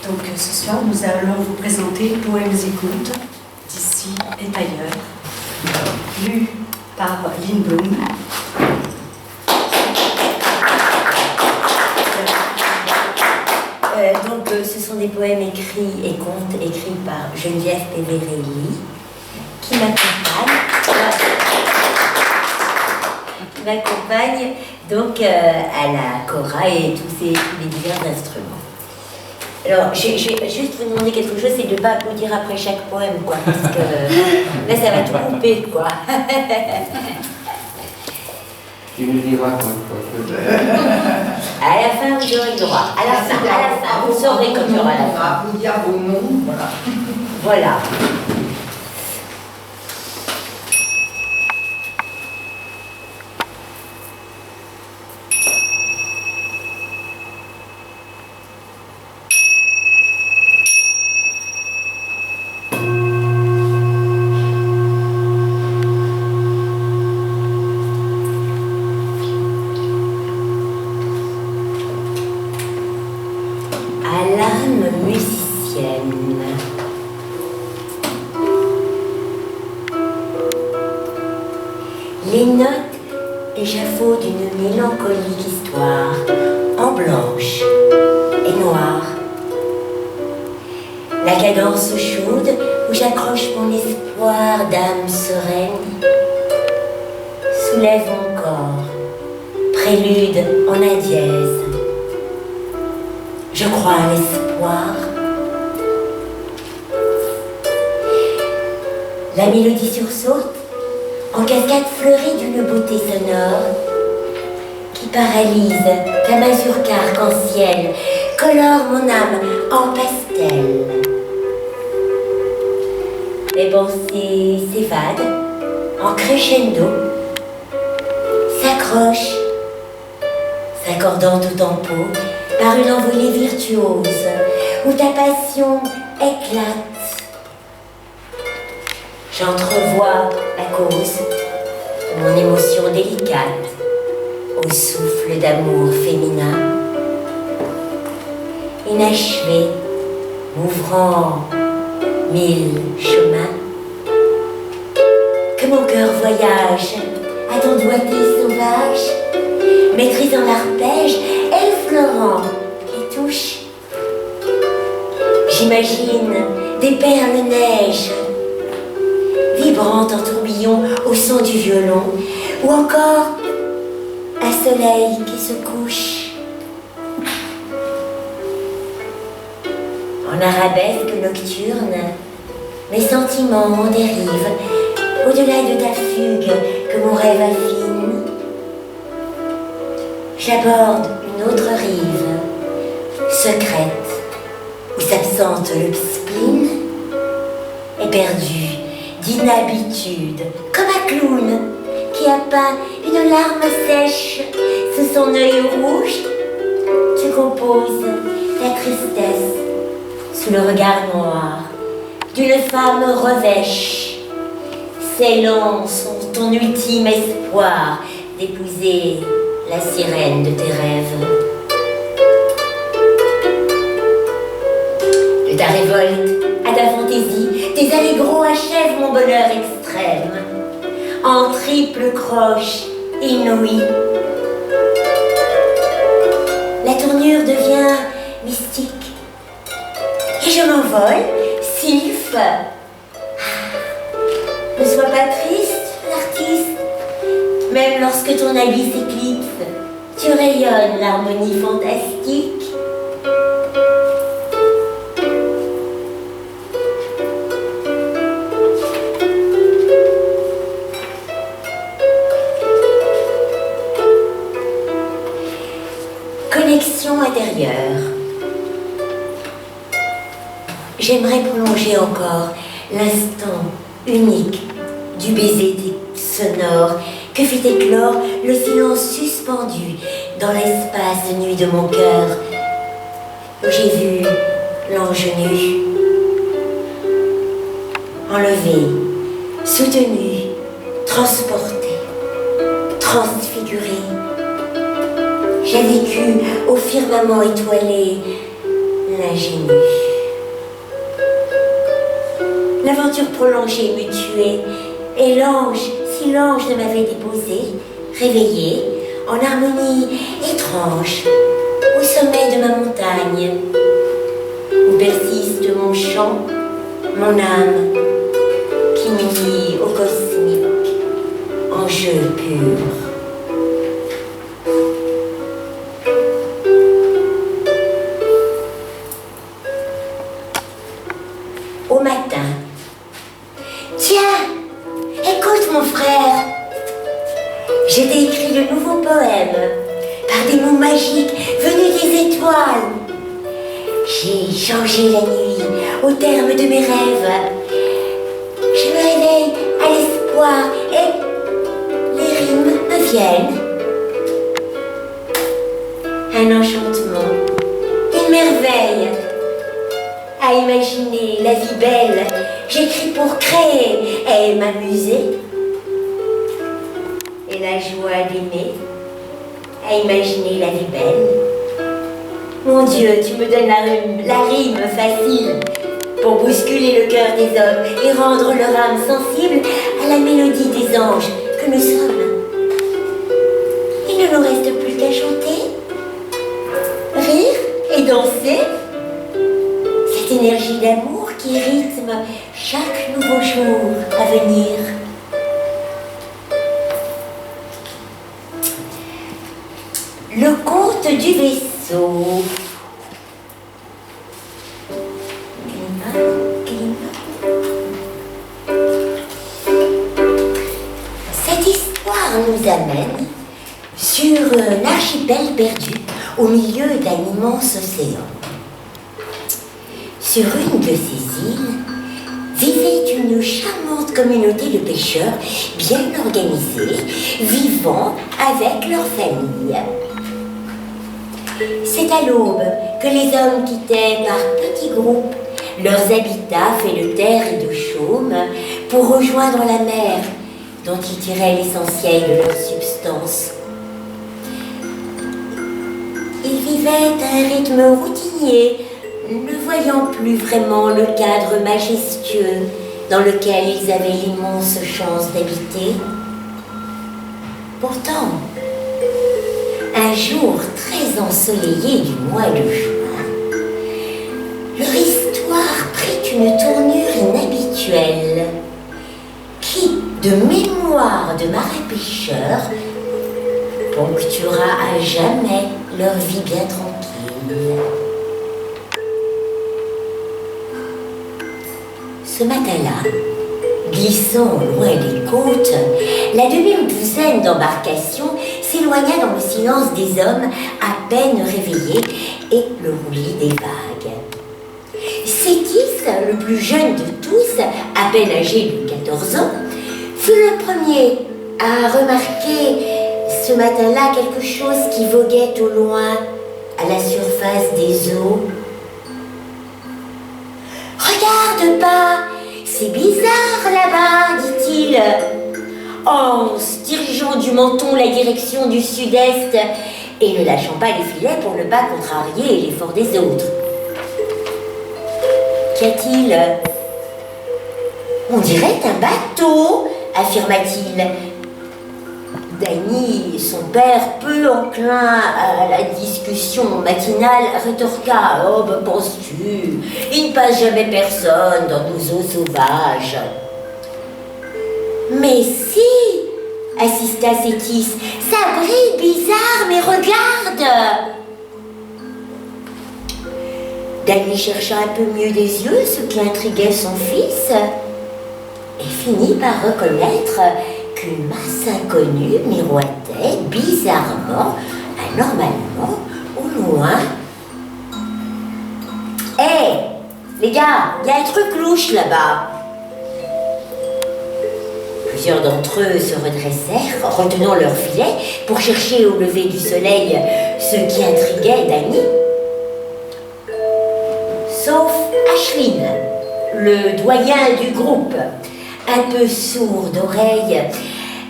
Donc ce soir, nous allons vous présenter Poèmes et contes d'ici et d'ailleurs, lus par Lynn Bloom. Ce sont des poèmes écrits et contes écrits par Geneviève Peverelli, qui m'accompagne donc à la cora et tous les divers instruments. Alors, je vais juste vous demander quelque chose, c'est de ne pas applaudir après chaque poème, quoi, parce que là, ça va tout couper, quoi. Tu nous diras quoi. À la fin, vous aurez le droit. À la fin, vous saurez quand il y aura la fin. On va vous dire vos noms, voilà. Voilà. Les notes échafaudent d'une mélancolique histoire, en blanche et noire. La cadence chaude où j'accroche mon espoir d'âme sereine soulève mon corps, prélude en un dièse. Je crois à l'espoir. La mélodie sursaute en cascade fleurie d'une beauté sonore qui paralyse ta mazurka arc-en-ciel, colore mon âme en pastel. Mes pensées s'évadent en crescendo, s'accrochent, s'accordant au tempo par une envolée virtuose où ta passion éclate. J'entrevois la cause de mon émotion délicate au souffle d'amour féminin, inachevé, m'ouvrant mille chemins. Que mon cœur voyage à ton doigté sauvage, maîtrisant l'arpège, effleurant les touches. J'imagine des perles neige vibrante en tourbillon au son du violon, ou encore un soleil qui se couche. En arabesque nocturne, mes sentiments en dérive, au-delà de ta fugue que mon rêve affine. J'aborde une autre rive, secrète, où s'absente le spleen, éperdu d'inhabitude, comme un clown qui a peint une larme sèche sous son œil rouge. Tu composes ta tristesse sous le regard noir d'une femme revêche, scellant ton ultime espoir d'épouser la sirène de tes rêves. De ta révolte à ta fantaisie, tes allégros achèvent mon bonheur extrême, en triple croche inouïe. La tournure devient mystique, et je m'envole, sylphe. Ne sois pas triste, l'artiste, même lorsque ton habit s'éclipse, tu rayonnes l'harmonie fantastique. Connexion intérieure. J'aimerais prolonger encore l'instant unique du baiser sonore que fit éclore le silence suspendu dans l'espace de nuit de mon cœur, où j'ai vu l'ange nu, enlevé, soutenu, transporté, transfiguré. J'ai vécu au firmament étoilé ingénue. L'aventure prolongée me tuait, et l'ange, si l'ange ne m'avait déposé, réveillé, en harmonie étrange, au sommet de ma montagne, où persiste mon chant, mon âme, qui m'unit au cosmique, en jeu pur. Au matin, tiens, écoute mon frère, j'ai écrit de nouveaux poèmes par des mots magiques venus des étoiles. J'ai changé la nuit au terme de mes rêves. Je me réveille à l'espoir et les rimes me viennent. Un enchantement, une merveille. À imaginer la vie belle, j'écris pour créer et m'amuser. Et la joie d'aimer, à imaginer la vie belle. Mon Dieu, tu me donnes la rime facile pour bousculer le cœur des hommes et rendre leur âme sensible à la mélodie des anges que nous sommes. Il ne nous reste plus qu'à chanter, rire et danser. Cette énergie d'amour qui rythme chaque nouveau jour à venir. Le conte du vaisseau. Cette histoire nous amène sur un archipel perdu au milieu d'un immense océan. Sur une de ces îles vivait une charmante communauté de pêcheurs bien organisés, vivant avec leur famille. C'est à l'aube que les hommes quittaient par petits groupes leurs habitats faits de terre et de chaume pour rejoindre la mer dont ils tiraient l'essentiel de leur substance. Ils vivaient à un rythme routinier, ne voyant plus vraiment le cadre majestueux dans lequel ils avaient l'immense chance d'habiter. Pourtant, un jour très ensoleillé du mois de juin, leur histoire prit une tournure inhabituelle qui, de mémoire de marin-pêcheurs, ponctuera à jamais leur vie bien tranquille. Ce matin-là, glissant loin des côtes, la demi-douzaine d'embarcations s'éloigna dans le silence des hommes à peine réveillés et le roulis des vagues. Sétis, le plus jeune de tous, à peine âgé de 14 ans, fut le premier à remarquer ce matin-là quelque chose qui voguait au loin à la surface des eaux. « Regarde pas, c'est bizarre là-bas, dit-il, en se dirigeant du menton la direction du sud-est et ne lâchant pas les filets pour ne pas contrarier l'effort des autres. Qu'y a-t-il ? On dirait un bateau, affirma-t-il. Danny, son père, peu enclin à la discussion matinale, rétorqua « Oh, ben penses-tu, il ne passe jamais personne dans nos eaux sauvages. » « Mais si, assista Sétis, ça brille bizarre, mais regarde !» Danny chercha un peu mieux des yeux ce qui intriguait son fils et finit par reconnaître qu'une masse inconnue miroitait bizarrement, anormalement, au loin. « Hé, les gars, il y a un truc louche là-bas !» Plusieurs d'entre eux se redressèrent, retenant leurs filets pour chercher au lever du soleil ce qui intriguait Danny. Sauf Ashwin, le doyen du groupe, un peu sourd d'oreille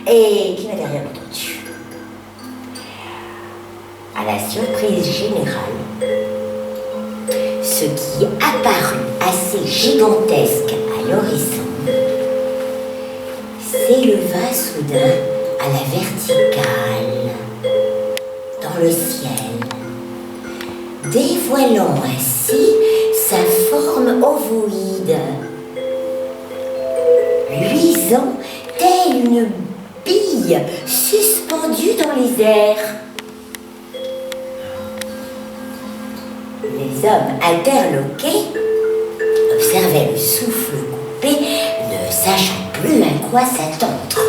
et qui n'avait rien entendu. À la surprise générale, ce qui apparut assez gigantesque à l'horizon s'éleva soudain à la verticale dans le ciel, dévoilant ainsi sa forme ovoïde, luisant telle une bille suspendue dans les airs. Les hommes interloqués observaient le souffle coupé, ne sachant plus à quoi s'attendre.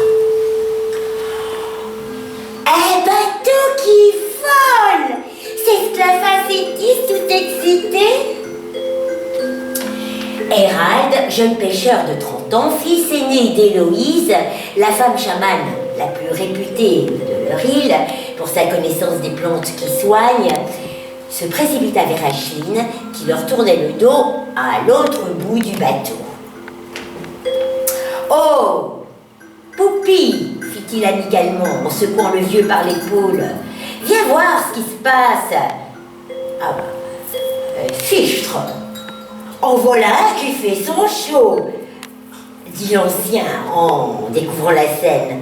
Un bateau qui vole! S'exclama Facétis tout excité. Hérald, jeune pêcheur de 30 ans, fils aîné d'Héloïse, la femme chamane la plus réputée de leur île pour sa connaissance des plantes qui soignent, se précipita vers Acheline, qui leur tournait le dos à l'autre bout du bateau. « Oh, Poupie !» fit-il amicalement en secouant le vieux par l'épaule. « Viens voir ce qui se passe !»« Ah bah, fichtre ! En voilà un qui fait son show !» dit l'ancien en découvrant la scène.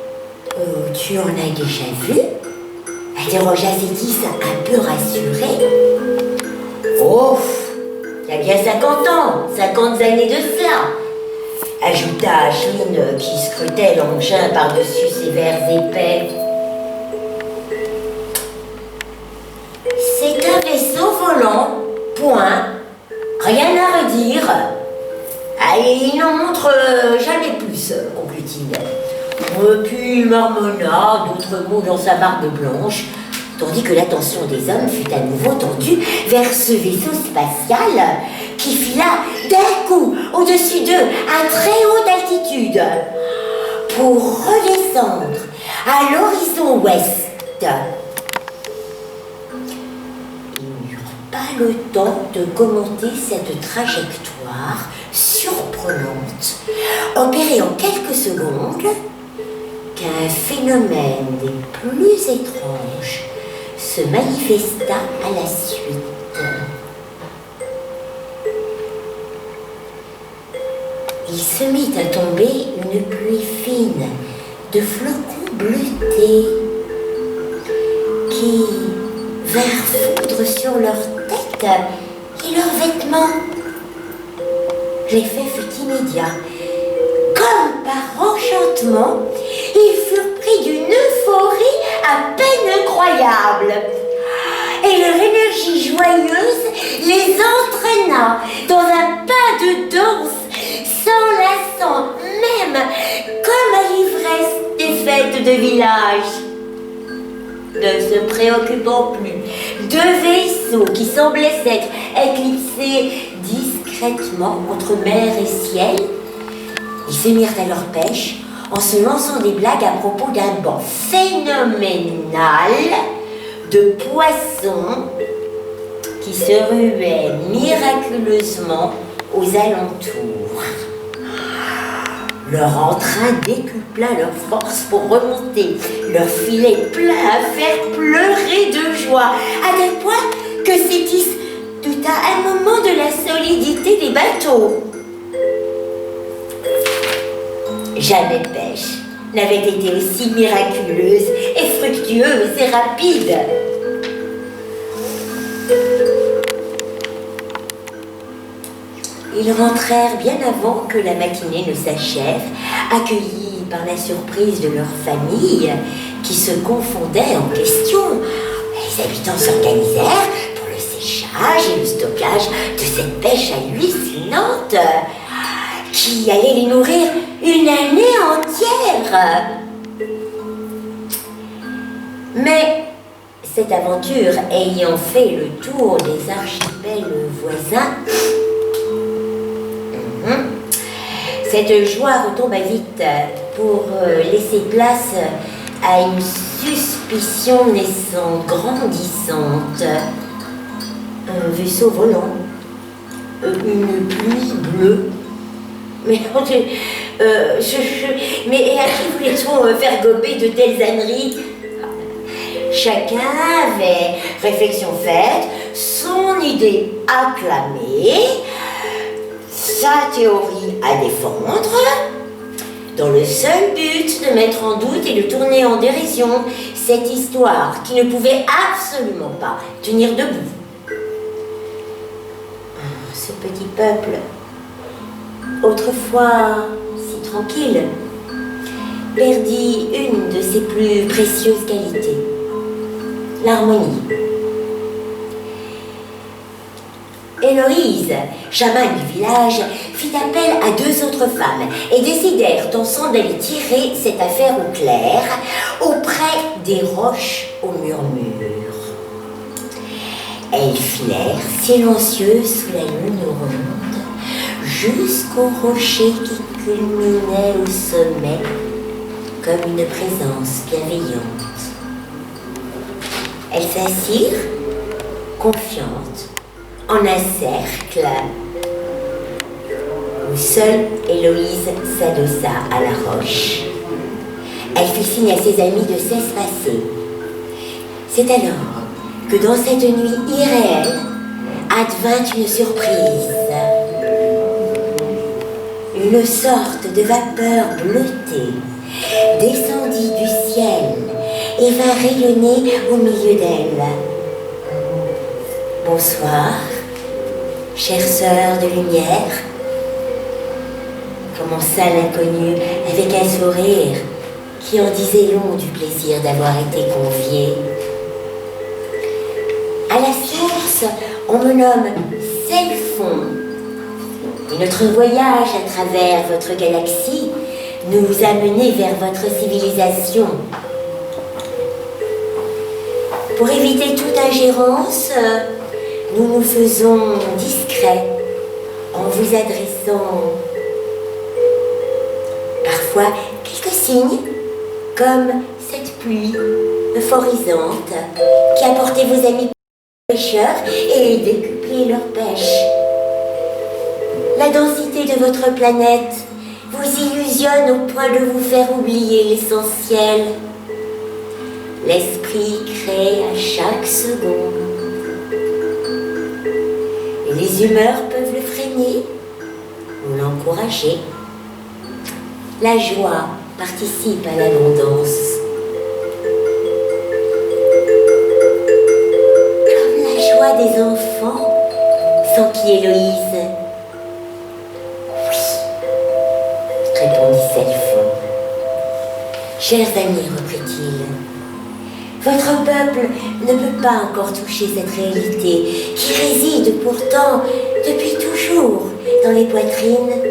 « Tu en as déjà vu ?» interrogea Cétis un peu rassuré. « Oh, il y a bien 50 ans, 50 années de cela !» ajouta Acheline qui scrutait l'engin par-dessus ses verres épais. « C'est un vaisseau volant, point. Rien à redire. Ah, il n'en montre jamais plus, conclut-il. Puis il marmonna d'autres mots dans sa barbe blanche, tandis que l'attention des hommes fut à nouveau tendue vers ce vaisseau spatial qui fila d'un coup au-dessus d'eux à très haute altitude pour redescendre à l'horizon ouest. Ils n'eurent pas le temps de commenter cette trajectoire surprenante, opérée en quelques secondes, qu'un phénomène des plus étranges se manifesta à la suite. Il se mit à tomber une pluie fine de flocons bleutés qui vinrent fondre sur leurs têtes et leurs vêtements. L'effet fut immédiat. Comme par enchantement, ils furent pris d'une euphorie à peine incroyable. Et leur énergie joyeuse les entraîna dans un pas de danse, s'enlaçant même comme à l'ivresse des fêtes de village. Ne se préoccupant plus de vaisseaux qui semblaient s'être éclipsés discrètement entre mer et ciel, ils se mirent à leur pêche en se lançant des blagues à propos d'un banc phénoménal de poissons qui se ruaient miraculeusement aux alentours. Leur entrain décupla leur force pour remonter, leur filet plein à faire pleurer de joie, à tel point que Cétis douta un moment de la solidité des bateaux. Jamais pêche n'avait été aussi miraculeuse et fructueuse et rapide. Ils rentrèrent bien avant que la matinée ne s'achève, accueillis par la surprise de leur famille qui se confondait en questions. Les habitants s'organisèrent pour le séchage et le stockage de cette pêche hallucinante qui allait les nourrir une année entière. Mais cette aventure ayant fait le tour des archipels voisins, cette joie retomba vite pour laisser place à une suspicion naissante, grandissante. Un vaisseau volant, une pluie bleue. Mais à qui voulait-on faire gober de telles âneries? Chacun avait, réflexion faite, son idée acclamée, sa théorie à défendre, dans le seul but de mettre en doute et de tourner en dérision cette histoire qui ne pouvait absolument pas tenir debout. Ce petit peuple, autrefois si tranquille, perdit une de ses plus précieuses qualités, l'harmonie. Héloïse, chamane du village, fit appel à 2 autres femmes et décidèrent ensemble d'aller tirer cette affaire au clair auprès des roches au murmure. Elles filèrent silencieuses sous la lune ronde jusqu'au rocher qui culminait au sommet comme une présence bienveillante. Elles s'assirent, confiantes, en un cercle où seule Héloïse s'adossa à la roche. Elle fit signe à ses amis de s'espacer. C'est alors que dans cette nuit irréelle advint une surprise. Une sorte de vapeur bleutée descendit du ciel et vint rayonner au milieu d'elle. Bonsoir, chère sœur de lumière, commença l'inconnu avec un sourire qui en disait long du plaisir d'avoir été conviée. À la source, on me nomme Célphon. Et notre voyage à travers votre galaxie nous a menés vers votre civilisation. Pour éviter toute ingérence, nous nous faisons discrets en vous adressant parfois quelques signes, comme cette pluie euphorisante qui a porté vos amis pêcheurs et décuplé leur pêche. La densité de votre planète vous illusionne au point de vous faire oublier l'essentiel. L'esprit crée à chaque seconde. Et les humeurs peuvent le freiner ou l'encourager. La joie participe à l'abondance. Comme la joie des enfants, s'enquit Héloïse. Oui, répondit Célphon. Chers amis, reprit-il, votre peuple ne peut pas encore toucher cette réalité qui réside pourtant depuis toujours dans les poitrines,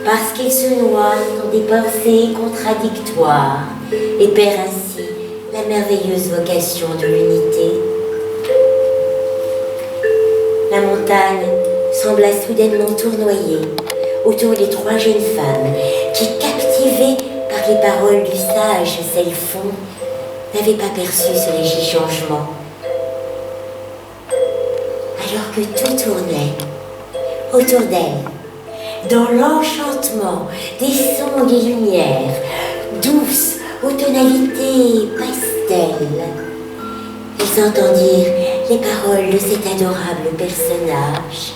parce qu'il se noie dans des pensées contradictoires et perd ainsi la merveilleuse vocation de l'unité. La montagne sembla soudainement tournoyer autour des 3 jeunes femmes qui, captivées par les paroles du sage Célphon, n'avaient pas perçu ce léger changement. Alors que tout tournait autour d'elles, dans l'enchantement des sons et des lumières, douces aux tonalités pastel, ils entendirent les paroles de cet adorable personnage.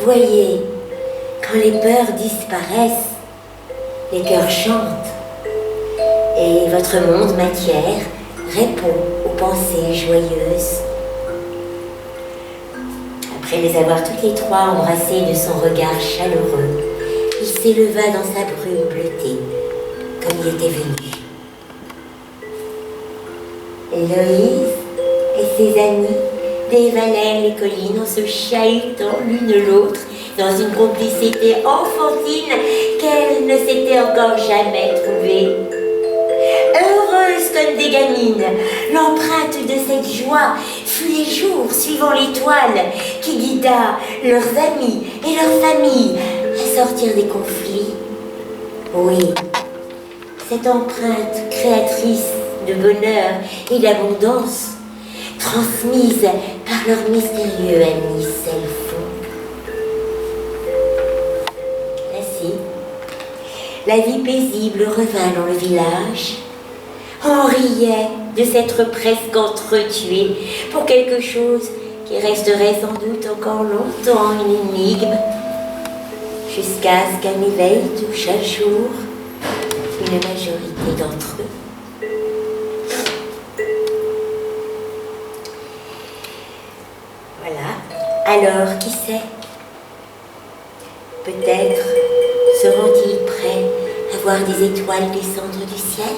Voyez, quand les peurs disparaissent, les cœurs chantent. Et votre monde matière répond aux pensées joyeuses. Après les avoir toutes les 3 embrassées de son regard chaleureux, il s'éleva dans sa brume bleutée, comme il était venu. Héloïse et ses amis dévalèrent les collines en se chahutant l'une l'autre dans une complicité enfantine qu'elles ne s'étaient encore jamais trouvée. Heureuses comme des gamines, l'empreinte de cette joie fut les jours suivant l'étoile qui guida leurs amis et leurs familles à sortir des conflits. Oui, cette empreinte créatrice de bonheur et d'abondance, transmise par leur mystérieux ami Célphon. Ainsi, la vie paisible revint dans le village, On riait de s'être presque entretués pour quelque chose qui resterait sans doute encore longtemps une énigme, jusqu'à ce qu'un éveil touche un jour une majorité d'entre eux. Voilà. Alors, qui sait? Peut-être seront-ils prêts à voir des étoiles descendre du ciel?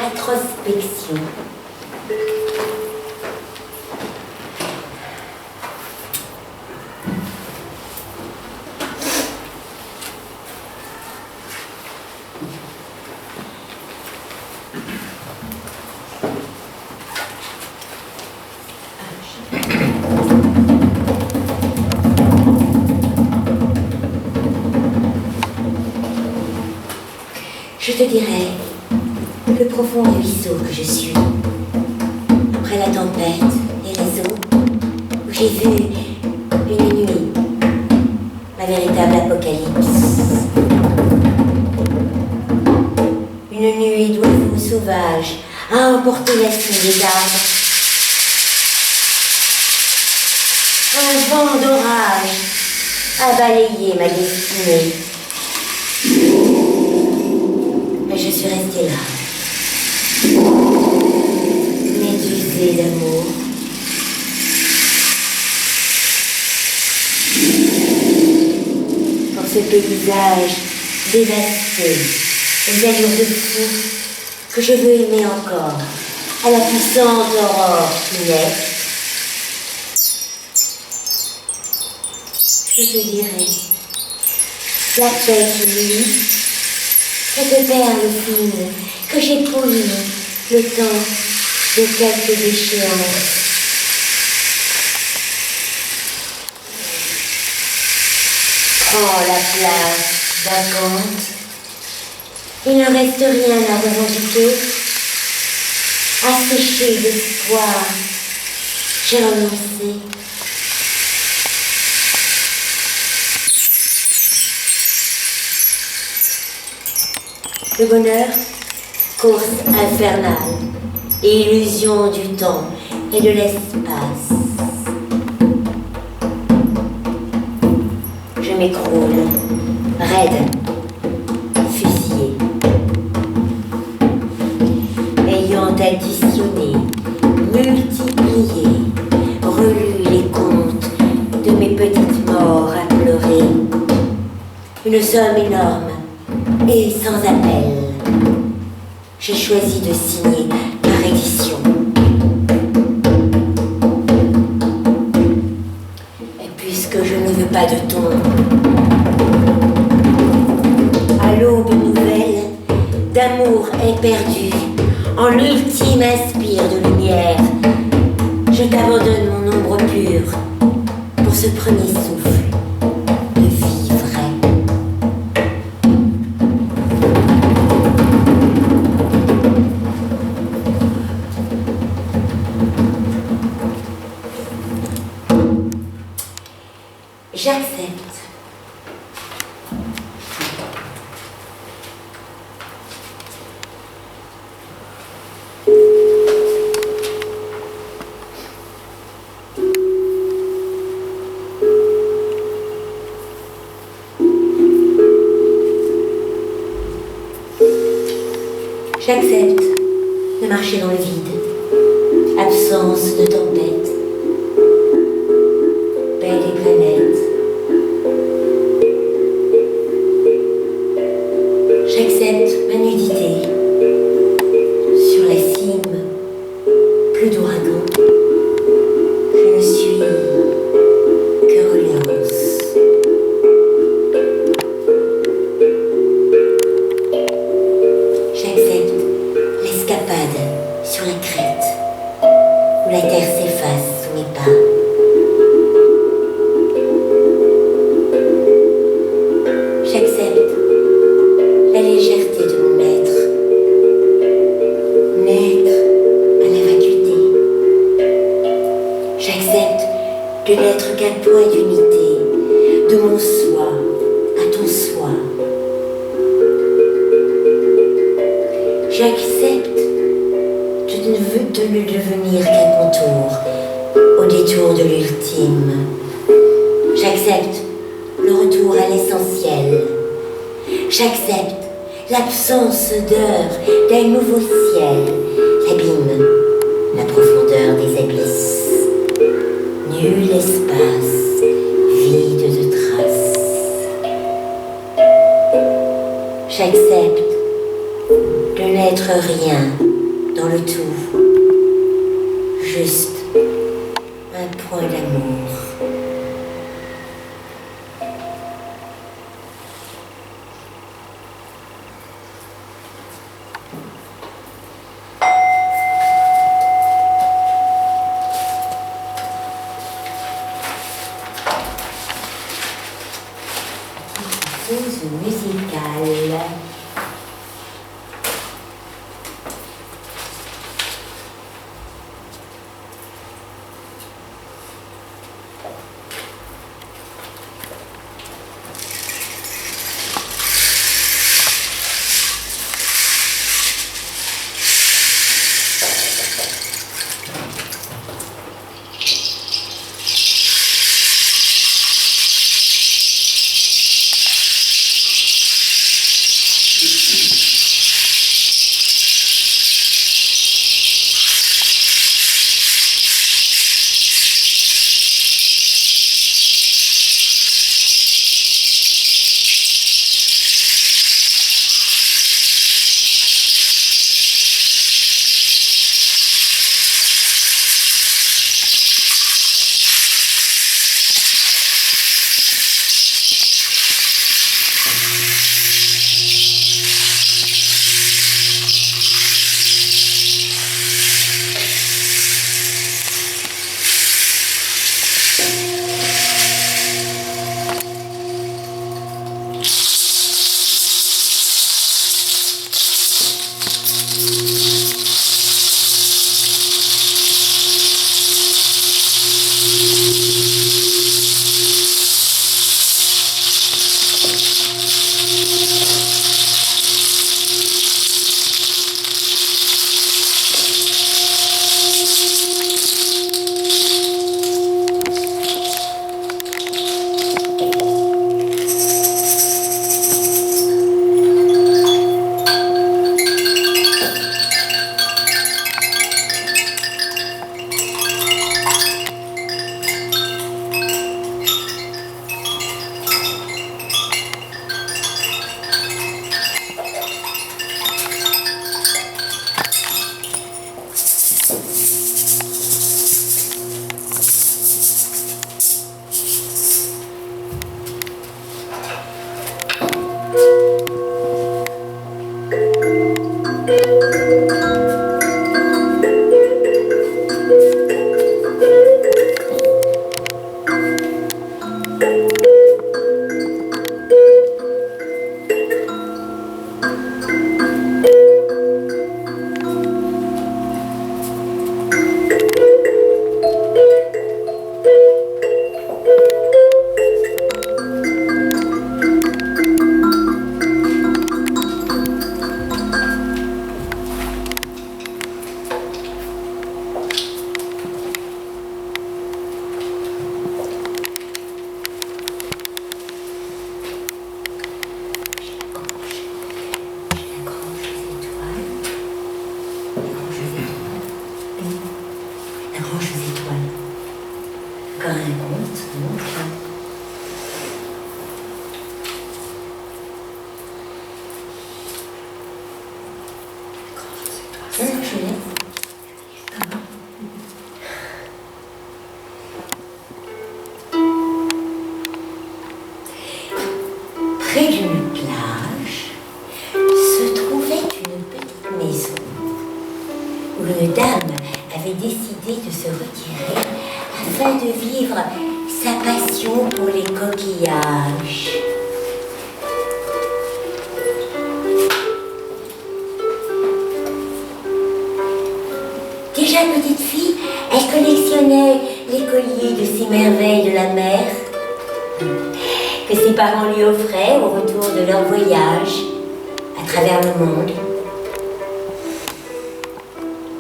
Introspection. Je te dirai le profond ruisseau que je suis, après la tempête et les eaux, où j'ai vu une nuit, ma véritable apocalypse. Une nuée d'oiseaux sauvages a emporté la cime des arbres. Un vent d'orage a balayé ma destinée. Mais je suis restée là, médusée d'amour. Pour ce paysage dévasté, aux allures de fou, que je veux aimer encore, à la puissante aurore qui naît. Je te dirai, la paix qui nuit, cette perle fine que j'épouille le temps de quelques déchéances. Prends la place vacante. Il ne reste rien à revendiquer. Asséché d'espoir, j'ai renoncé. Le bonheur, course infernale, et illusion du temps et de l'espace. Je m'écroule, raide, fusillé. Ayant additionné, multiplié, relu les comptes de mes petites morts à pleurer. Une somme énorme et sans appel. J'ai choisi de signer par édition. Et puisque je ne veux pas de tombe, à l'aube nouvelle, d'amour éperdu, en l'ultime inspire de lumière, je t'abandonne mon ombre pure pour ce premier souffle de vie vraie. J'accepte. J'accepte de marcher dans le vide, absence de tempête, paix des planètes. J'accepte ma nudité sur la cime, plus d'ouragan. Je ne suis que reliance. J'accepte l'escapade sur la crête, où la terre s'efface sous mes pas. J'accepte la légèreté de mon être, point d'unité, de mon soi à ton soi. J'accepte de ne devenir qu'un contour au détour de l'ultime. J'accepte le retour à l'essentiel. J'accepte l'absence d'heure d'un nouveau ciel, l'abîme, la profondeur des abysses. Nul espace, vide de traces. J'accepte de n'être rien dans le tout, juste un point d'amour. Pause musicale. Près d'une plage se trouvait une petite maison où une dame avait décidé de se retirer afin de vivre sa passion pour les coquillages. Déjà petite fille, elle collectionnait l'écolier de ces merveilles de la mer que ses parents lui offraient au retour de leur voyage à travers le monde.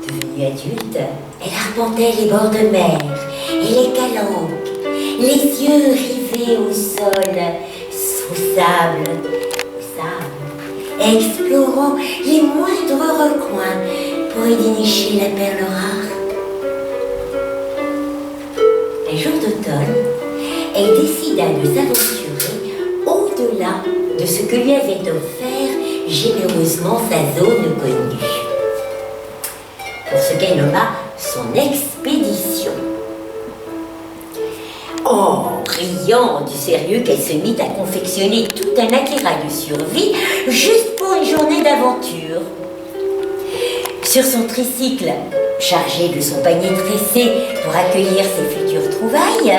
Devenue adulte, elle arpentait les bords de mer et les calanques, les yeux rivés au sol, au sable, explorant les moindres recoins pour y dénicher la perle rare. Un jour d'automne, elle décida de s'aventurer au-delà de ce que lui avait offert généreusement sa zone connue, pour ce qu'elle nomma son expédition. En riant du sérieux qu'elle se mit à confectionner tout un attirail de survie juste pour une journée d'aventure. Sur son tricycle, chargé de son panier tressé pour accueillir ses futures trouvailles,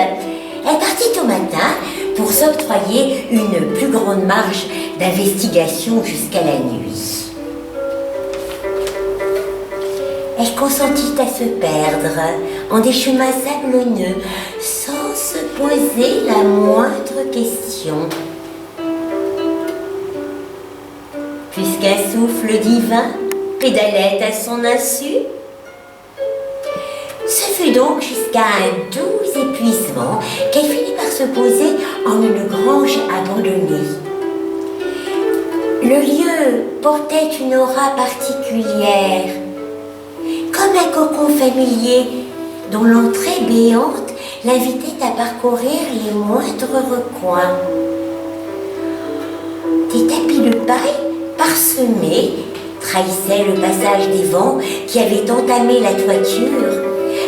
elle partit au matin pour s'octroyer une plus grande marge d'investigation jusqu'à la nuit. Elle consentit à se perdre en des chemins sablonneux sans se poser la moindre question. Puisqu'un souffle divin pédalait à son insu, ce fut donc jusqu'à un doux épuisement qu'elle finit par se poser en une grange abandonnée. Le lieu portait une aura particulière, comme un cocon familier dont l'entrée béante l'invitait à parcourir les moindres recoins. Des tapis de paille parsemés trahissaient le passage des vents qui avaient entamé la toiture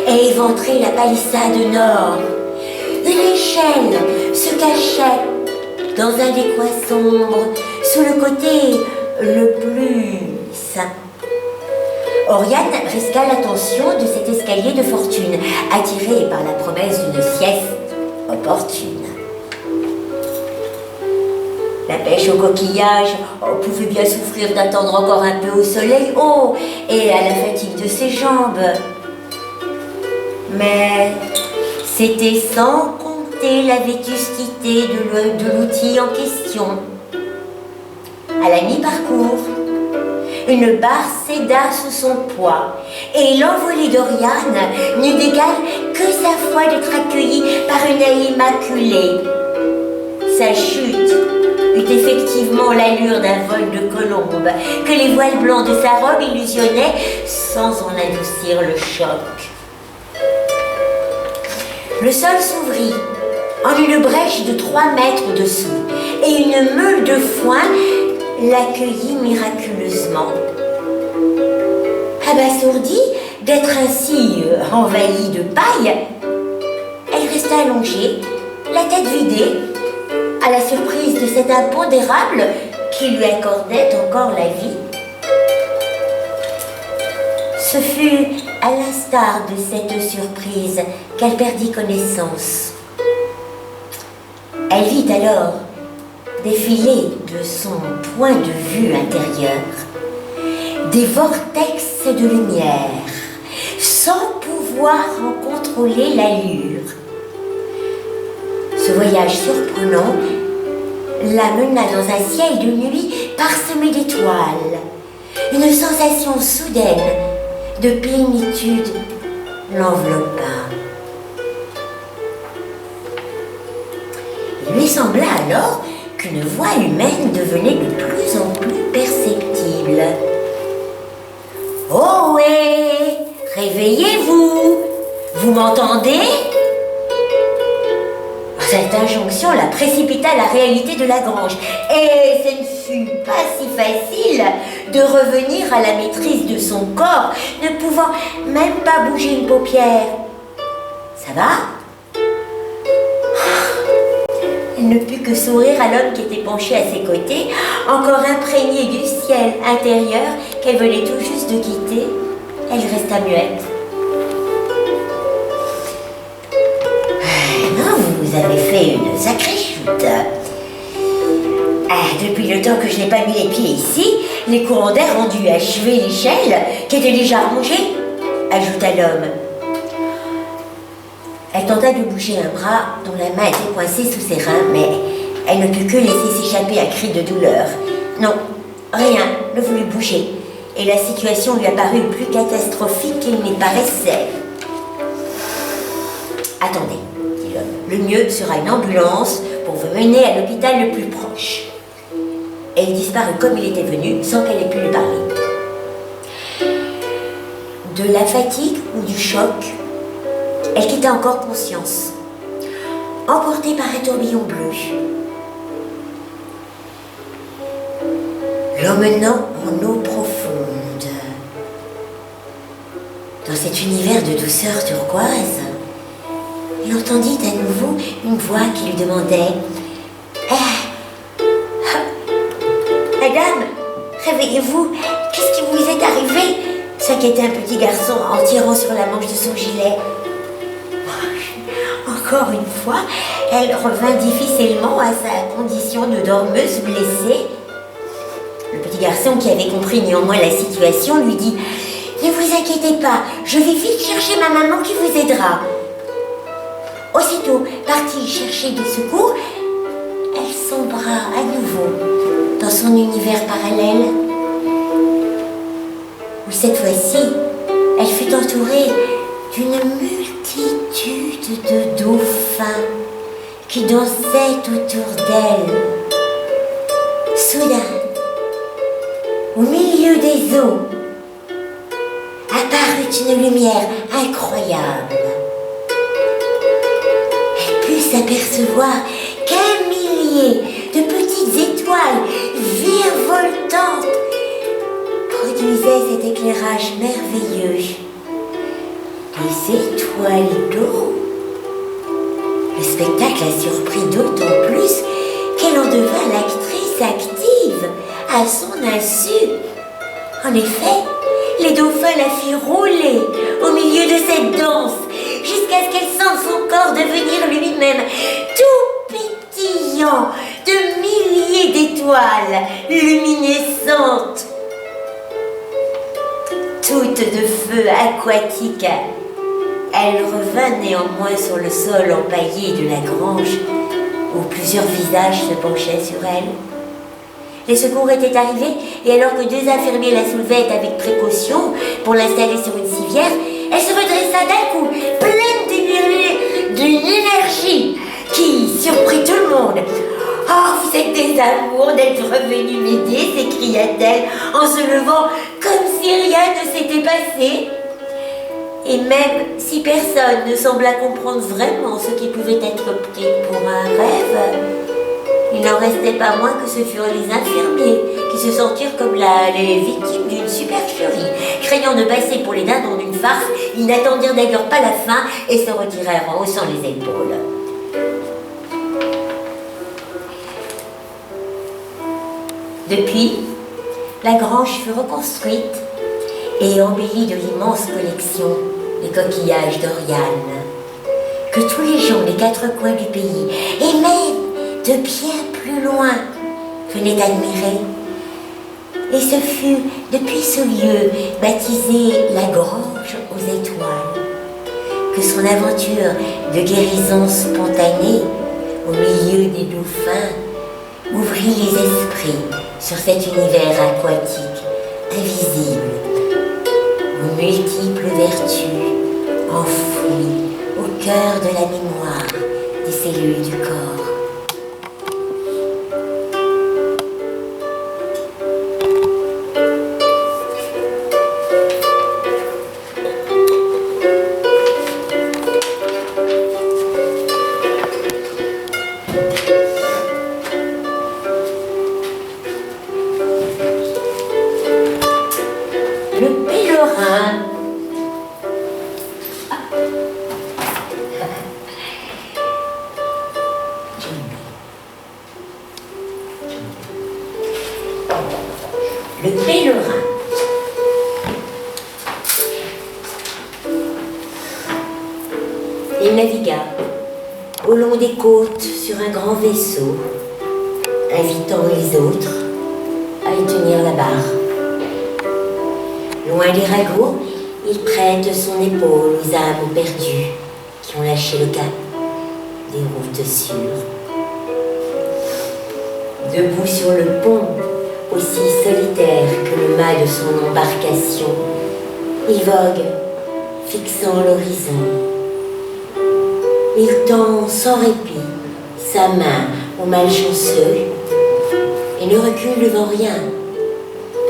et éventré la palissade nord. Une échelle se cachait dans un des coins sombres, sous le côté le plus sain. Oriane risqua l'attention de cet escalier de fortune, attirée par la promesse d'une sieste opportune. La pêche au coquillage pouvait bien souffrir d'attendre encore un peu au soleil haut et à la fatigue de ses jambes. Mais c'était sans compter la vétusté de l'outil en question. À la mi-parcours, une barre céda sous son poids et l'envolée d'Oriane n'eut d'égal que sa foi d'être accueillie par une aile immaculée. Sa chute eut effectivement l'allure d'un vol de colombe que les voiles blancs de sa robe illusionnaient sans en adoucir le choc. Le sol s'ouvrit en une brèche de 3 mètres dessous et une meule de foin l'accueillit miraculeusement. Abasourdie d'être ainsi envahie de paille, elle resta allongée, la tête vidée, à la surprise de cet impondérable qui lui accordait encore la vie. Ce fut à l'instar de cette surprise qu'elle perdit connaissance. Elle vit alors défiler de son point de vue intérieur des vortex de lumière, sans pouvoir en contrôler l'allure. Ce voyage surprenant l'amena dans un ciel de nuit parsemé d'étoiles. Une sensation soudaine de plénitude l'enveloppa. Il lui sembla alors qu'une voix humaine devenait de plus en plus perceptible. « Ohé, réveillez-vous! Vous m'entendez ?» Cette injonction la précipita à la réalité de la grange, et ce ne fut pas si facile de revenir à la maîtrise de son corps, ne pouvant même pas bouger une paupière. « Ça va ?» Elle ne put que sourire à l'homme qui était penché à ses côtés, encore imprégné du ciel intérieur qu'elle venait tout juste de quitter. Elle resta muette. Non, vous avez fait une sacrée chute. Depuis le temps que je n'ai pas mis les pieds ici, les courants d'air ont dû achever l'échelle qui était déjà rongée, ajouta l'homme. Elle tenta de bouger un bras dont la main était coincée sous ses reins, mais elle ne put que laisser s'échapper un cri de douleur. Non, rien ne voulut bouger, et la situation lui apparut plus catastrophique qu'il n'y paraissait. Attendez, dit l'homme, le mieux sera une ambulance pour vous mener à l'hôpital le plus proche. Et il disparut comme il était venu, sans qu'elle ait pu lui parler. De la fatigue ou du choc, elle quitta encore conscience, emportée par un tourbillon bleu, l'emmenant en eau profonde. Dans cet univers de douceur turquoise, il entendit à nouveau une voix qui lui demandait Madame, réveillez-vous, qu'est-ce qui vous est arrivé? S'inquiétait un petit garçon en tirant sur la manche de son gilet. Encore une fois, elle revint difficilement à sa condition de dormeuse blessée. Le petit garçon, qui avait compris néanmoins la situation, lui dit « Ne vous inquiétez pas, je vais vite chercher ma maman qui vous aidera. » Aussitôt partie chercher du secours, elle sombra à nouveau dans son univers parallèle, où cette fois-ci, elle fut entourée d'une multitude de dauphins qui dansaient autour d'elle. Soudain, au milieu des eaux, apparut une lumière incroyable. Elle put s'apercevoir qu'un millier de petites étoiles virevoltantes produisaient cet éclairage merveilleux. Des étoiles d'eau. Le spectacle la surprit d'autant plus qu'elle en devint l'actrice active à son insu. En effet, les dauphins la firent rouler au milieu de cette danse jusqu'à ce qu'elle sente son corps devenir lui-même tout pétillant de milliers d'étoiles luminescentes, toutes de feu aquatique. Elle revint néanmoins sur le sol empaillé de la grange, où plusieurs visages se penchaient sur elle. Les secours étaient arrivés, et alors que deux infirmiers la soulevaient avec précaution pour l'installer sur une civière, elle se redressa d'un coup, pleine d'une énergie qui surprit tout le monde. « Oh, vous êtes des amours d'être revenus m'aider !» s'écria-t-elle en se levant comme si rien ne s'était passé. Et même si personne ne sembla comprendre vraiment ce qui pouvait être pris pour un rêve, il n'en restait pas moins que ce furent les infirmiers qui se sentirent comme les victimes d'une supercherie. Craignant de passer pour les dindons d'une farce, ils n'attendirent d'ailleurs pas la fin et se retirèrent en haussant les épaules. Depuis, la grange fut reconstruite et embellie de l'immense collection de coquillages d'Oriane, que tous les gens des quatre coins du pays, et même de bien plus loin, venaient admirer. Et ce fut depuis ce lieu, baptisé la Grange aux Étoiles, que son aventure de guérison spontanée au milieu des dauphins ouvrit les esprits sur cet univers aquatique, invisible, aux multiples vertus enfouies au cœur de la mémoire des cellules du corps. Le pèlerin. Il navigua au long des côtes sur un grand vaisseau, invitant les autres à y tenir la barre. Loin des ragots, il prête son épaule aux âmes perdues qui ont lâché le cap des routes sûres. Debout sur le pont, aussi solitaire que le mât de son embarcation, il vogue, fixant l'horizon. Il tend sans répit sa main aux malchanceux et ne recule devant rien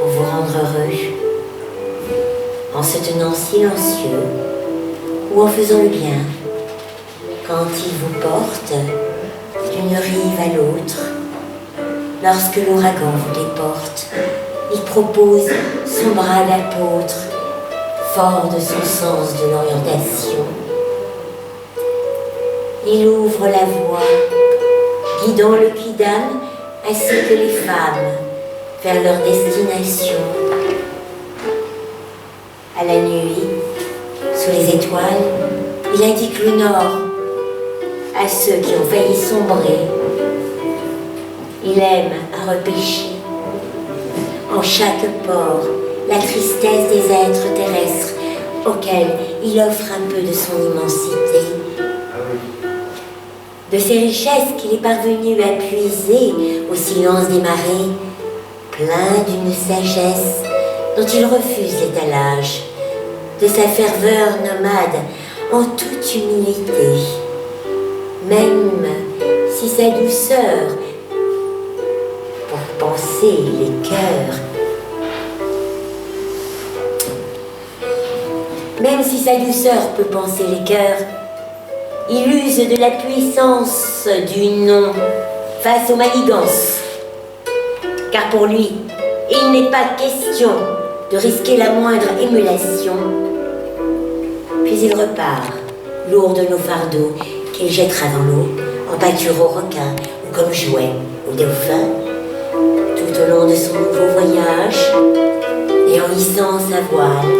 pour vous rendre heureux, en se tenant silencieux ou en faisant le bien, quand il vous porte d'une rive à l'autre. Lorsque l'ouragan vous déporte, il propose son bras d'apôtre, fort de son sens de l'orientation. Il ouvre la voie, guidant le quidam ainsi que les femmes vers leur destination. À la nuit, sous les étoiles, il indique le nord à ceux qui ont failli sombrer. Il aime à repêcher en chaque port la tristesse des êtres terrestres auxquels il offre un peu de son immensité. De ces richesses qu'il est parvenu à puiser au silence des marées, plein d'une sagesse dont il refuse l'étalage, de sa ferveur nomade en toute humilité, même si sa douceur pour penser les cœurs, même si sa douceur peut penser les cœurs, il use de la puissance du non face aux manigances. Car pour lui, il n'est pas question de risquer la moindre émulation. Puis il repart, lourd de nos fardeaux, qu'il jettera dans l'eau, en pâture aux requins ou comme jouet aux dauphins. Tout au long de son nouveau voyage, et en hissant sa voile,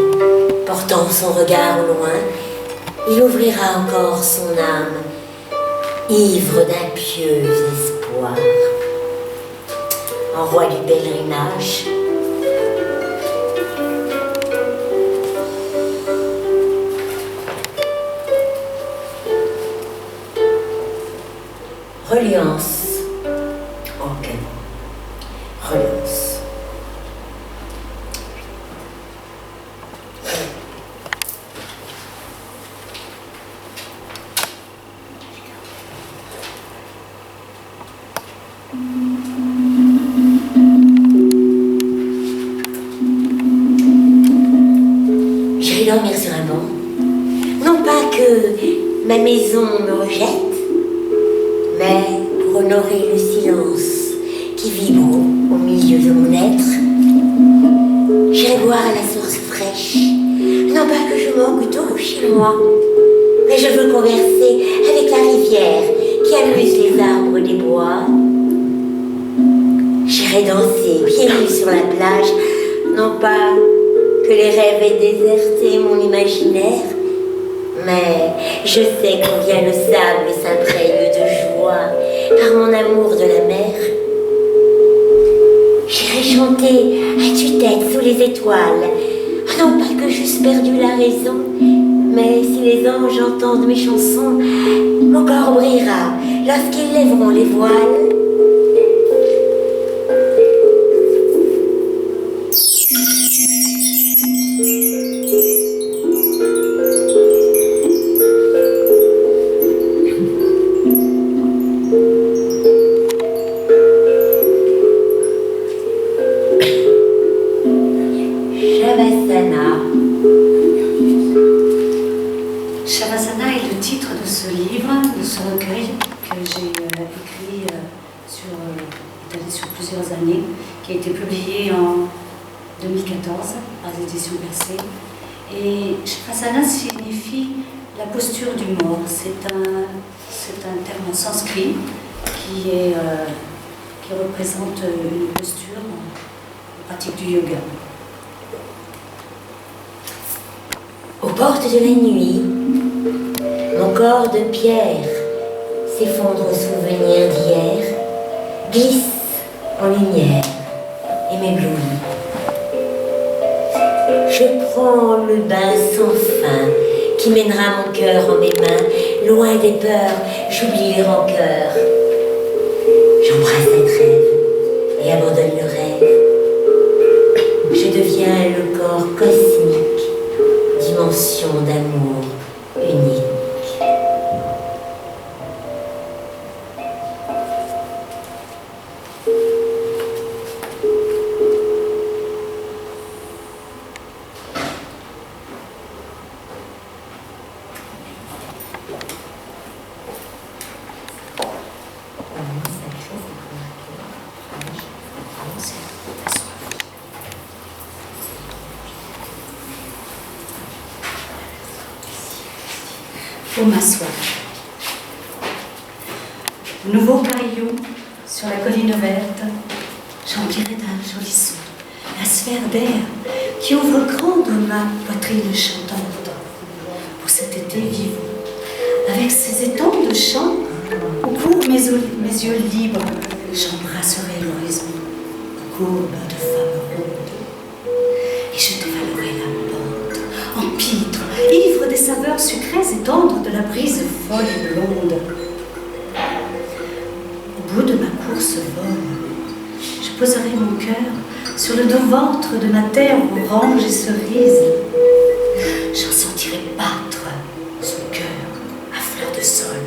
portant son regard au loin, il ouvrira encore son âme, ivre d'un pieux espoir. En roi du pèlerinage, reliance. Ok. Reliance. J'irai dormir sur un banc. Non pas que ma maison me rejette, mais pour honorer le silence qui vibre au milieu de mon être. J'irai boire à la source fraîche. Non pas que je manque d'eau chez moi, mais je veux converser avec la rivière qui amuse les arbres des bois. J'irai danser pieds nus sur la plage, non pas que les rêves aient déserté mon imaginaire, mais je sais combien le sable s'imprègne de joie par mon amour de la mer. J'irai chanter à tue-tête sous les étoiles, non pas que j'eusse perdu la raison, mais si les anges entendent mes chansons, mon corps brillera lorsqu'ils lèveront les voiles. Shavasana est le titre de ce livre, de ce recueil que j'ai écrit sur plusieurs années, qui a été publié en 2014 par les éditions Percé. Et Shavasana signifie la posture du mort. C'est un terme en sanskrit qui représente une posture en pratique du yoga. Aux portes de la nuit, mon corps de pierre s'effondre aux souvenirs d'hier, glisse en lumière et m'éblouit. Je prends le bain sans fin qui mènera mon cœur en mes mains, loin des peurs, j'oublie les rancœurs. J'embrasse cette rêve et abandonne le rêve. Je deviens le corps cosmique, dimension d'amour unique. Pour m'asseoir. Nouveau carillon sur la colline verte, j'emplirai d'un joli son la sphère d'air qui ouvre grand de ma poitrine chantante. Pour cet été vivant, avec ses étangs de chant, où courent mes yeux libres, j'embrasserai l'horizon, courbe de femmes rondes, et je dévalerai la pente, en pitre, ivre des saveurs sucrées et tendres de la brise folle et blonde. Au bout de ma course vol, je poserai mon cœur sur le doux ventre de ma terre orange et cerise. J'en sentirai battre son cœur à fleur de sol,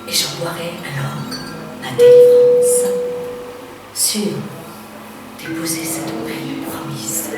et j'en boirai alors ma délivrance, sûre d'épouser cette belle promise.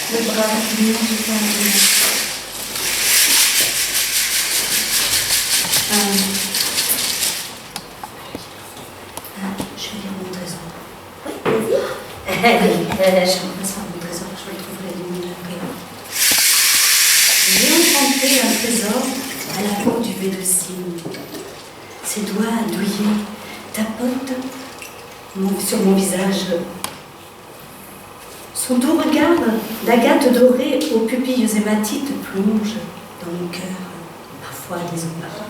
Le bras, non, je peux en dire. Je vais lire mon trésor. Oui, vas-y. Je repasse par mon trésor, je le trouverai du milieu après. J'ai enfanté un trésor à la peau du Védocine. Ses doigts douillés tapotent sur mon visage. Son doux regard d'agate dorée aux pupilles hématites plonge dans mon cœur, parfois désemparé.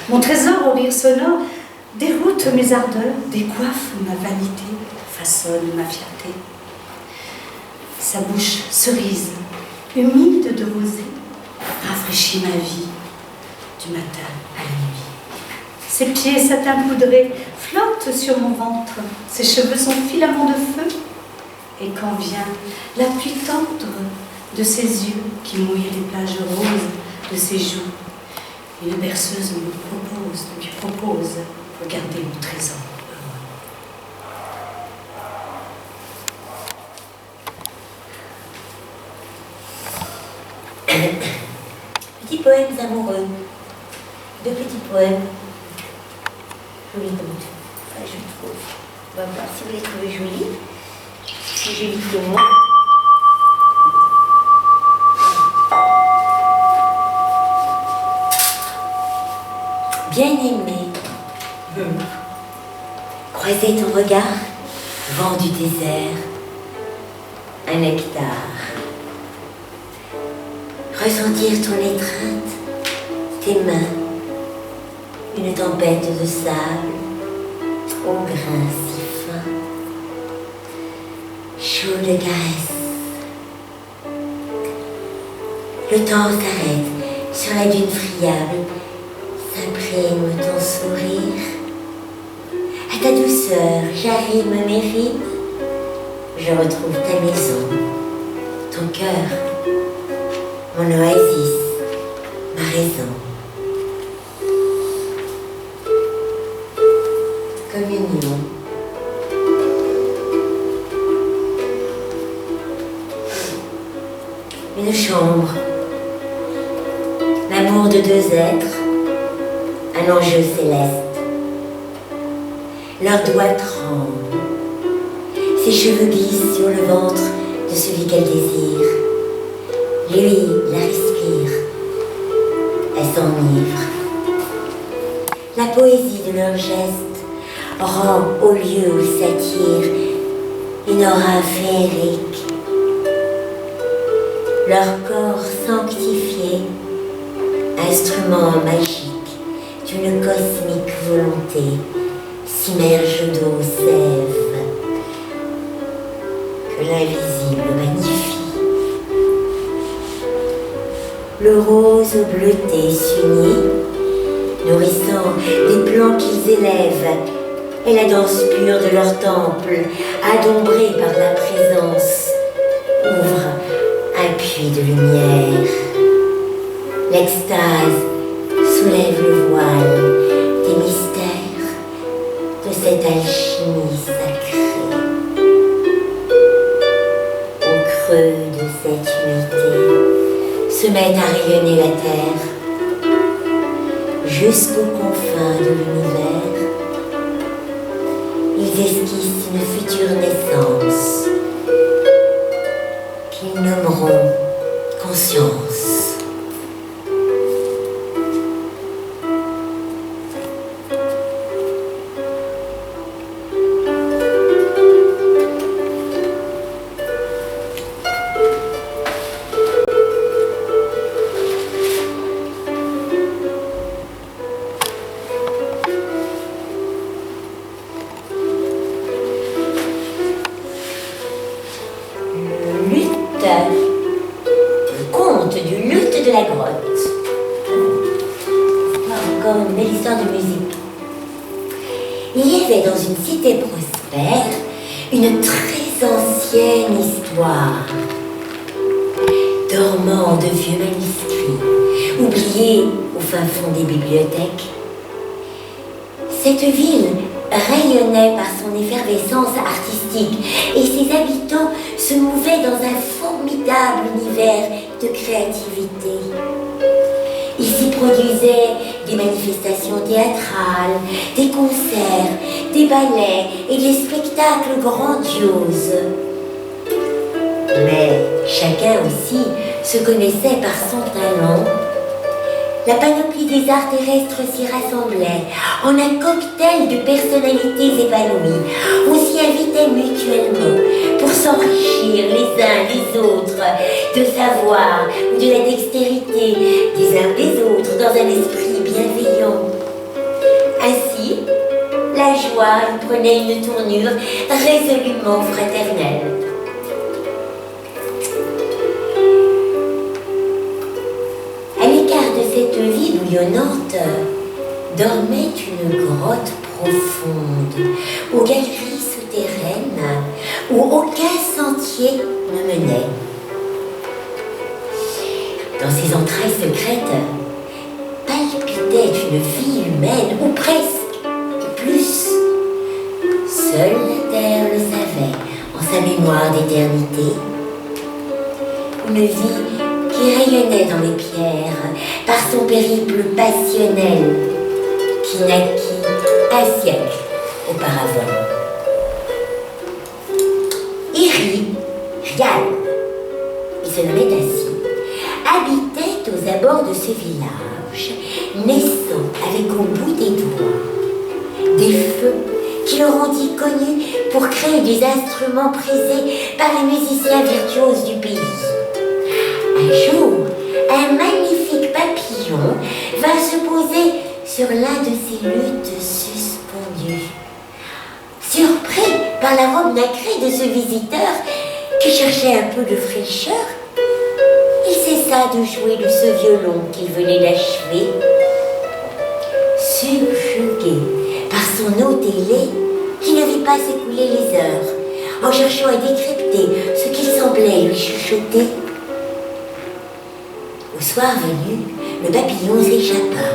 Mon trésor au rire sonore déroute mes ardeurs, décoiffe ma vanité, façonne ma fierté. Sa bouche cerise, humide de rosée, rafraîchit ma vie du matin à la nuit. Ses pieds satin poudrés flottent sur mon ventre, ses cheveux sont filaments de feu. Et quand vient l'appui tendre de ses yeux qui mouillent les plages roses de ses joues, une berceuse lui propose de garder mon trésor heureux. Petits poèmes amoureux. 2 petits poèmes. Jolis comme tout. Enfin, je trouve. On va voir si vous les trouvez jolis. Si je lis que moi. Bien-aimé, croiser ton regard, vent du désert, un nectar. Ressentir ton étreinte, tes mains, une tempête de sable, au grain si fin. Chaud de caresse. Le temps s'arrête sur la dune friable, s'imprime ton sourire. À ta douceur, j'arrime mes rimes, je retrouve ta maison, ton cœur, mon oasis, ma raison. Communion. une chambre, l'amour de deux êtres, un enjeu céleste. Leurs doigts tremblent, ses cheveux glissent sur le ventre de celui qu'elle désire. Lui la respire, elle s'enivre. La poésie de leurs gestes rend au lieu où ils s'attirent une aura féerique. Leur corps sanctifié, instrument magique d'une cosmique volonté, s'immerge d'eau sève que l'invisible magnifie. Le rose au bleuté s'unit, nourrissant des plants qu'ils élèvent, et la danse pure de leur temple, adombrée par la présence, ouvre un puits de lumière. L'extase soulève le voile des mystères de cette alchimie sacrée. Au creux de cette unité se met à rayonner la terre jusqu'aux confins de l'univers. Ils esquissent une future naissance qu'ils nommeront conscience. Le conte du luth de la grotte. Encore une belle histoire de musique. Il y avait dans une cité prospère une très ancienne histoire. Dormant de vieux manuscrits, oubliés au fin fond des bibliothèques. Cette ville rayonnait par son effervescence artistique et ses habitants se mouvaient dans un formidable univers de créativité. Il s'y produisait des manifestations théâtrales, des concerts, des ballets et des spectacles grandioses. Mais chacun aussi se connaissait par son talent. La panoplie des arts terrestres s'y rassemblait en un cocktail de personnalités épanouies. On s'y invitait mutuellement pour s'enrichir les uns des autres de savoir ou de la dextérité des uns des autres dans un esprit bienveillant. Ainsi, la joie prenait une tournure résolument fraternelle. Cette vie bouillonnante dormait une grotte profonde, aux galeries souterraines où aucun sentier ne menait. Dans ses entrailles secrètes palpitait une vie humaine, ou presque, plus. Seule la terre le savait en sa mémoire d'éternité. Une vie qui rayonnait dans les pierres par son périple passionnel qui naquit un siècle auparavant. Rial, il se nommait ainsi, habitait aux abords de ce village, naissant avec au bout des doigts des feux qui le rendit connu pour créer des instruments prisés par les musiciens virtuoses du pays. Un jour, un magnifique papillon vint se poser sur l'un de ses luttes suspendues. Surpris par la robe nacrée de ce visiteur qui cherchait un peu de fraîcheur, il cessa de jouer de ce violon qu'il venait d'achever. Subjugué par son hôte ailé, qui ne vit pas s'écouler les heures en cherchant à décrypter ce qu'il semblait lui chuchoter. Au soir venu, le papillon s'échappa.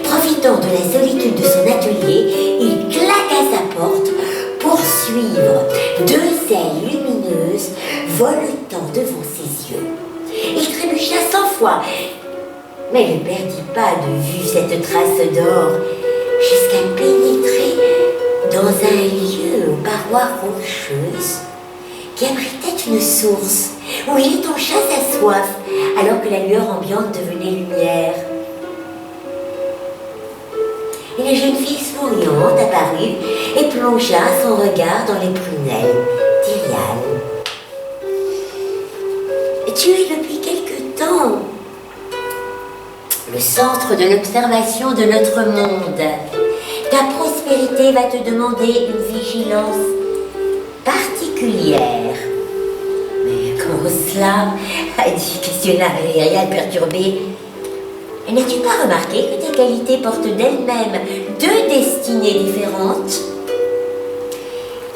Profitant de la solitude de son atelier, il claqua sa porte pour suivre deux ailes lumineuses voletant devant ses yeux. fois. Mais ne perdit pas de vue cette trace d'or jusqu'à pénétrer dans un lieu aux parois rocheuses qui abritait une source où il étancha sa soif alors que la lueur ambiante devenait lumière. Une jeune fille souriante apparut et plongea son regard dans les prunelles d'Irial. Tu es depuis quelque temps le centre de l'observation de notre monde. Ta prospérité va te demander une vigilance particulière. Mais comment cela? A dit questionna Irial perturbé. N'as-tu pas remarqué que tes qualités portent d'elles-mêmes deux destinées différentes?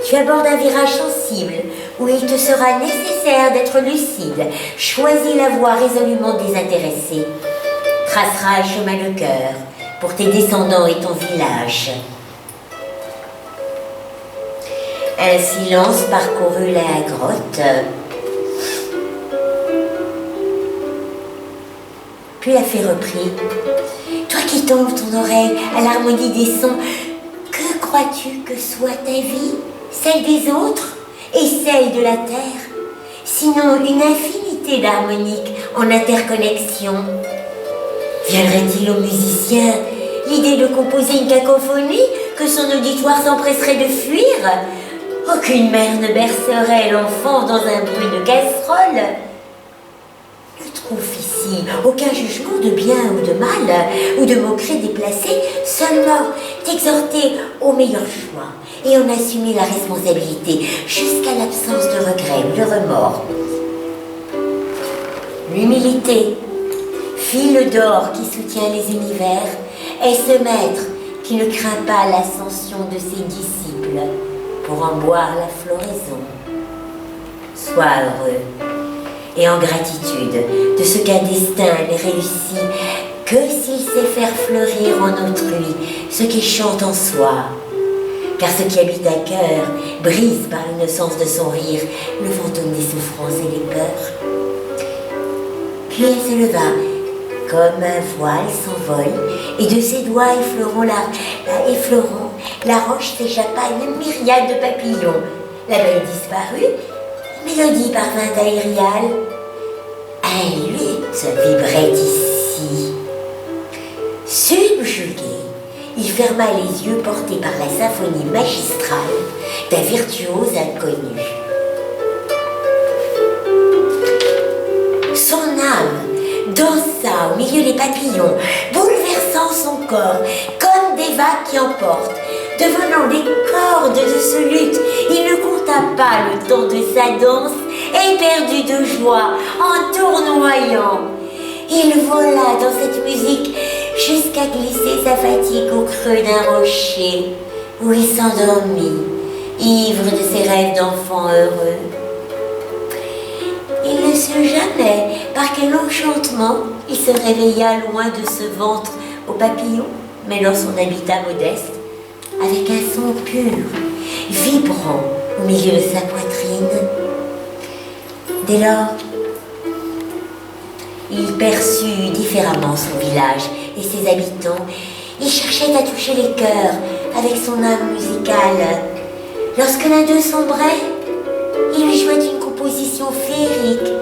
Tu abordes un virage sensible où il te sera nécessaire d'être lucide. Choisis la voie résolument désintéressée. Tracera un chemin de cœur pour tes descendants et ton village. Un silence parcourut la grotte. Puis la fée reprit. Toi qui tends ton oreille à l'harmonie des sons, que crois-tu que soit ta vie? Celle des autres et celle de la terre? Sinon une infinité d'harmoniques en interconnexion. Viendrait-il au musicien l'idée de composer une cacophonie que son auditoire s'empresserait de fuir? Aucune mère ne bercerait l'enfant dans un bruit de casserole. Ne trouve ici aucun jugement de bien ou de mal, ou de moquerie déplacée, seulement t'exhorter au meilleur choix et en assumer la responsabilité jusqu'à l'absence de regret ou de remords. L'humilité, fil d'or qui soutient les univers, est ce maître qui ne craint pas l'ascension de ses disciples pour en boire la floraison. Sois heureux et en gratitude de ce qu'un destin n'est réussi que s'il sait faire fleurir en autrui ce qui chante en soi. Car ce qui habite un cœur brise par l'innocence de son rire le fantôme des souffrances et des peurs. Puis elle se leva, comme un voile s'envole, et de ses doigts effleurant la roche s'échappa une myriade de papillons. La belle disparut, mélodie parvint à Irial. Un luth vibrait ici. Subjugué, il ferma les yeux portés par la symphonie magistrale d'un virtuose inconnu. Son âme dansa au milieu des papillons, bouleversant son corps comme des vagues qui emportent. Devenant des cordes de ce luth, il ne compta pas le temps de sa danse, éperdu de joie, en tournoyant. Il vola dans cette musique jusqu'à glisser sa fatigue au creux d'un rocher, où il s'endormit, ivre de ses rêves d'enfant heureux. Il ne sut jamais par quel enchantement il se réveilla loin de ce ventre aux papillons, mêlant son habitat modeste avec un son pur, vibrant au milieu de sa poitrine. Dès lors, il perçut différemment son village et ses habitants. Il cherchait à toucher les cœurs avec son âme musicale. Lorsque l'un d'eux sombrait, il lui jouait une composition féerique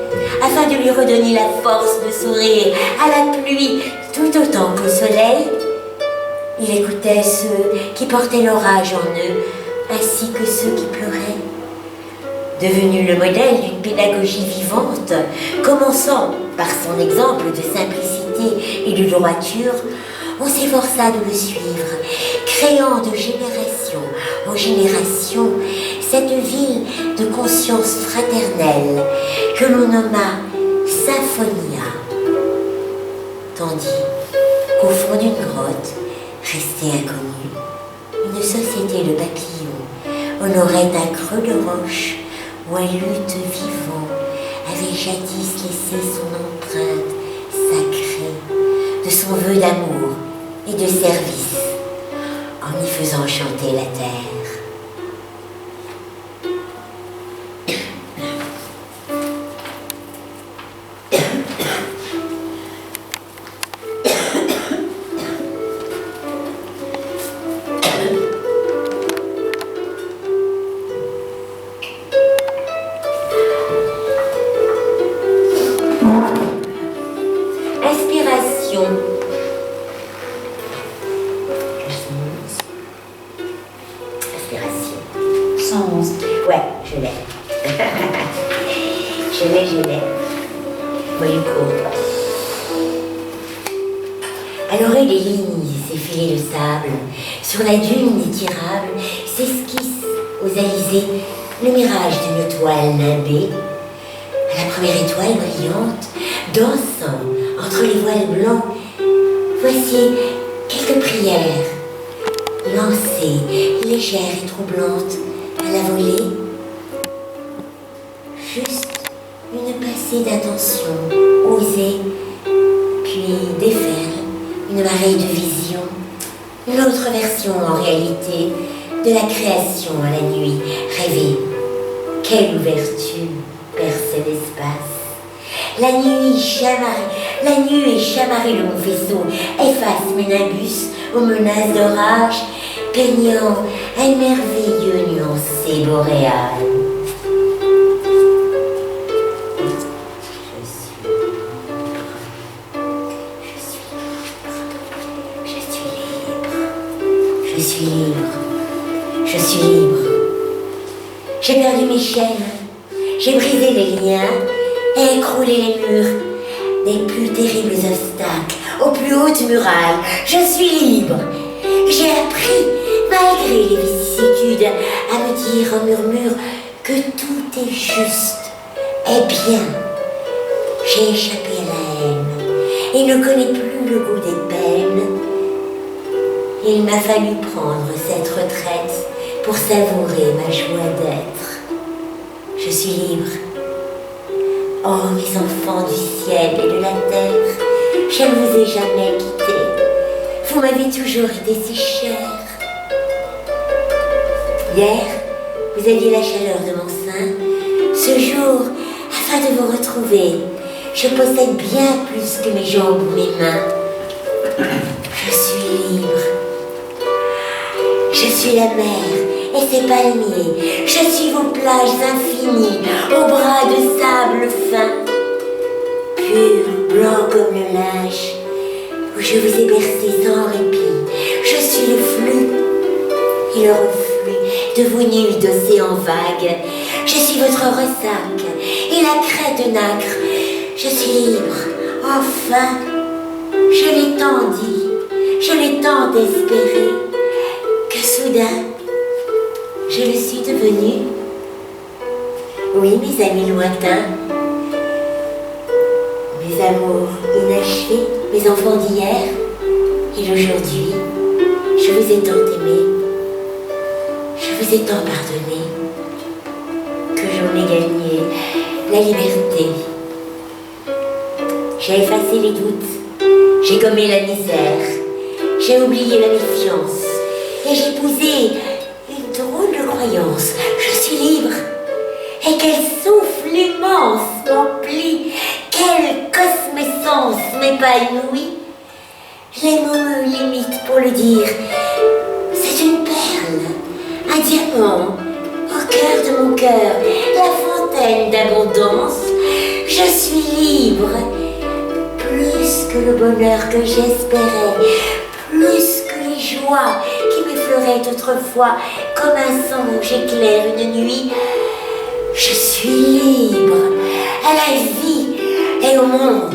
afin de lui redonner la force de sourire à la pluie tout autant qu'au soleil. Il écoutait ceux qui portaient l'orage en eux, ainsi que ceux qui pleuraient. Devenu le modèle d'une pédagogie vivante, commençant par son exemple de simplicité et de droiture, on s'efforça de le suivre, créant de génération en génération cette ville de conscience fraternelle que l'on nomma Symphonia. Tandis qu'au fond d'une grotte, restée inconnue, une société de papillons honorait un creux de roche où un luth vivant avait jadis laissé son empreinte sacrée de son vœu d'amour et de service en y faisant chanter la terre. 1911. Ouais, je l'ai. Je l'ai. Voyez court. À l'oreille des lignes, ces filets de sable, sur la dune étirable, s'esquisse aux alizés le mirage d'une toile nimbée. À la première étoile brillante, dansant entre les voiles blancs, voici quelques prières, lancées, légères et troublantes, à la volée. Juste une passée d'attention, osée, puis déferle une marée de visions, une autre version en réalité de la création à la nuit rêvée. Quelle ouverture perce l'espace. La nuit et chamarrée de mon vaisseau efface mes nimbus aux menaces d'orage, peignant un merveilleux nuancé boréal. Je suis libre. J'ai perdu mes chaînes, j'ai brisé les liens et écroulé les murs des plus terribles obstacles aux plus hautes murailles. Je suis libre. J'ai appris, malgré les vicissitudes, à me dire en murmure que tout est juste et bien. J'ai échappé à la haine et ne connais plus le goût des peines. Il m'a fallu prendre cette retraite pour savourer ma joie d'être. Je suis libre. Oh, mes enfants du ciel et de la terre, je ne vous ai jamais quittés. Vous m'avez toujours été si chers. Hier, vous aviez la chaleur de mon sein. Ce jour, afin de vous retrouver, je possède bien plus que mes jambes ou mes mains. Je suis libre. Je suis la mer et ses palmiers, je suis vos plages infinies, aux bras de sable fin, pur, blanc comme le linge, où je vous ai bercé sans répit. Je suis le flux et le reflux de vos nuits d'océan vagues. Je suis votre ressac et la crête nacre. Je suis libre, enfin, je l'ai tant dit, je l'ai tant espéré, que soudain, je le suis devenue. Oui, mes amis lointains, mes amours inachevés, mes enfants d'hier et d'aujourd'hui, je vous ai tant aimé, je vous ai tant pardonné, que j'en ai gagné la liberté. J'ai effacé les doutes, j'ai gommé la misère, j'ai oublié la méfiance, et j'ai épousé une drôle de croyance. Je suis libre. Et quel souffle immense m'emplit, quelle cosmessence m'épanouit. Les mots me limitent pour le dire. C'est une perle, un diamant, au cœur de mon cœur, la fontaine d'abondance. Je suis libre, plus que le bonheur que j'espérais, plus que les joies qui m'effleuraient autrefois comme un songe éclaire une nuit. Je suis libre à la vie et au monde.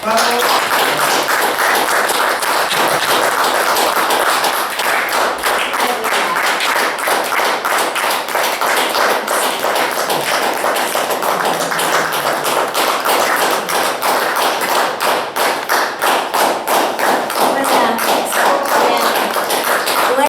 Bravo.